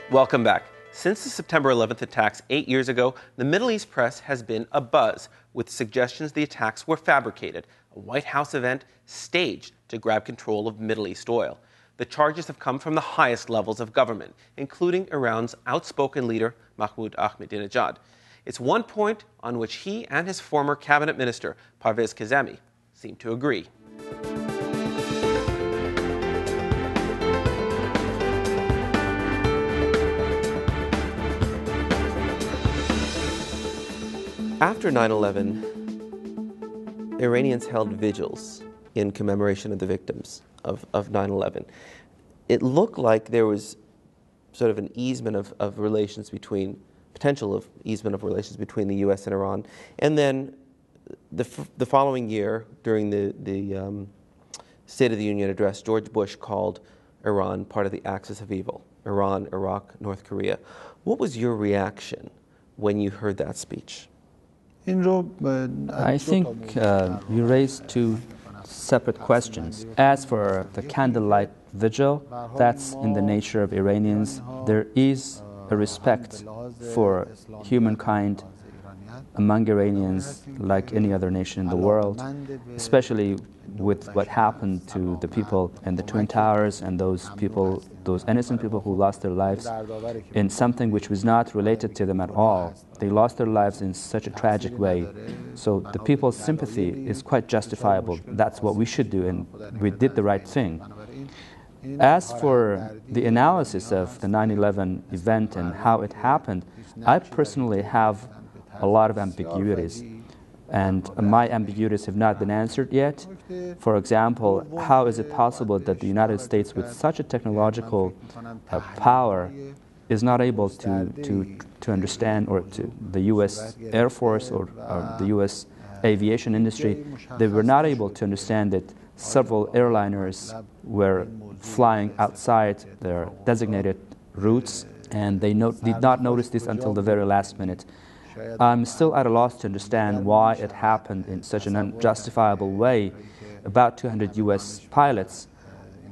Welcome back. Since the September 11th attacks 8 years ago, the Middle East press has been abuzz with suggestions the attacks were fabricated, a White House event staged to grab control of Middle East oil. The charges have come from the highest levels of government, including Iran's outspoken leader, Mahmoud Ahmadinejad. It's one point on which he and his former cabinet minister, Parviz Kazemi, seem to agree. After 9/11, Iranians held vigils in commemoration of the victims of 9/11. It looked like there was sort of an easement of relations between, potential of easement of relations between the U.S. and Iran. And then the following year, during the State of the Union address, George Bush called Iran part of the axis of evil: Iran, Iraq, North Korea. What was your reaction when you heard that speech? I think you raised two separate questions. As for the candlelight vigil, that's in the nature of Iranians. There is a respect for humankind among Iranians like any other nation in the world, especially with what happened to the people in the Twin Towers and those people, those innocent people who lost their lives in something which was not related to them at all. They lost their lives in such a tragic way. So the people's sympathy is quite justifiable. That's what we should do, and we did the right thing. As for the analysis of the 9/11 event and how it happened, I personally have a lot of ambiguities, and my ambiguities have not been answered yet. For example, how is it possible that the United States, with such a technological power, is not able to understand, or to the U.S. Air Force or the U.S. aviation industry, they were not able to understand that several airliners were flying outside their designated routes, and they did not notice this until the very last minute. I'm still at a loss to understand why it happened in such an unjustifiable way. About 200 U.S. pilots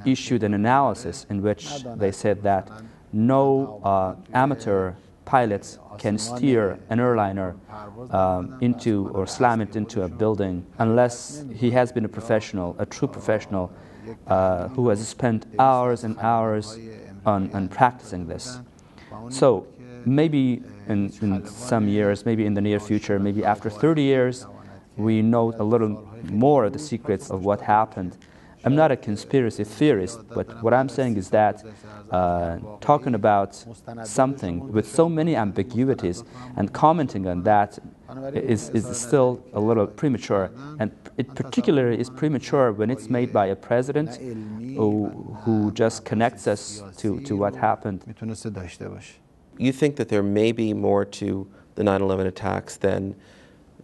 issued an analysis in which they said that no amateur pilots can steer an airliner into or slam it into a building unless he has been a professional, a true professional, who has spent hours and hours on practicing this. So maybe in some years, maybe in the near future, maybe after 30 years, we know a little more of the secrets of what happened. I'm not a conspiracy theorist, but what I'm saying is that talking about something with so many ambiguities and commenting on that is still a little premature. And it particularly is premature when it's made by a president who just connects us to what happened. You think that there may be more to the 9/11 attacks than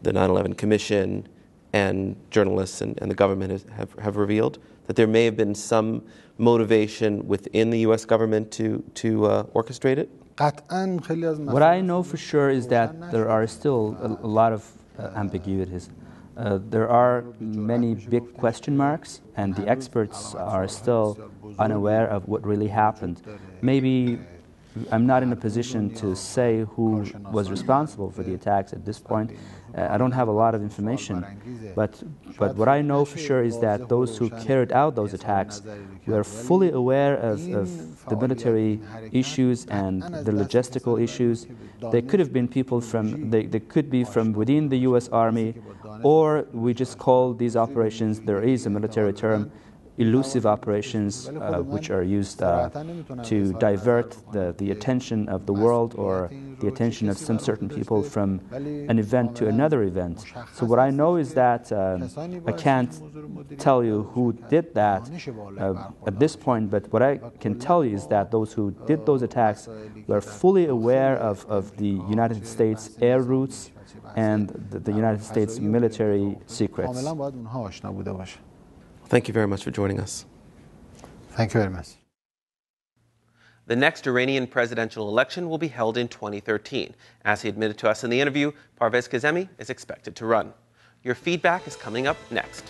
the 9/11 Commission and journalists and the government have revealed? That there may have been some motivation within the U.S. government to orchestrate it? What I know for sure is that there are still a lot of ambiguities. There are many big question marks, and the experts are still unaware of what really happened. Maybe I'm not in a position to say who was responsible for the attacks at this point. I don't have a lot of information, but what I know for sure is that those who carried out those attacks were fully aware of the military issues and the logistical issues. They could have been people they could be from within the U.S. Army, or we just call these operations, there is a military term, elusive operations, which are used to divert the attention of the world or the attention of some certain people from an event to another event. So what I know is that I can't tell you who did that at this point, but what I can tell you is that those who did those attacks were fully aware of the United States air routes and the United States military secrets. Thank you very much for joining us. Thank you very much. The next Iranian presidential election will be held in 2013. As he admitted to us in the interview, Parviz Kazemi is expected to run. Your feedback is coming up next.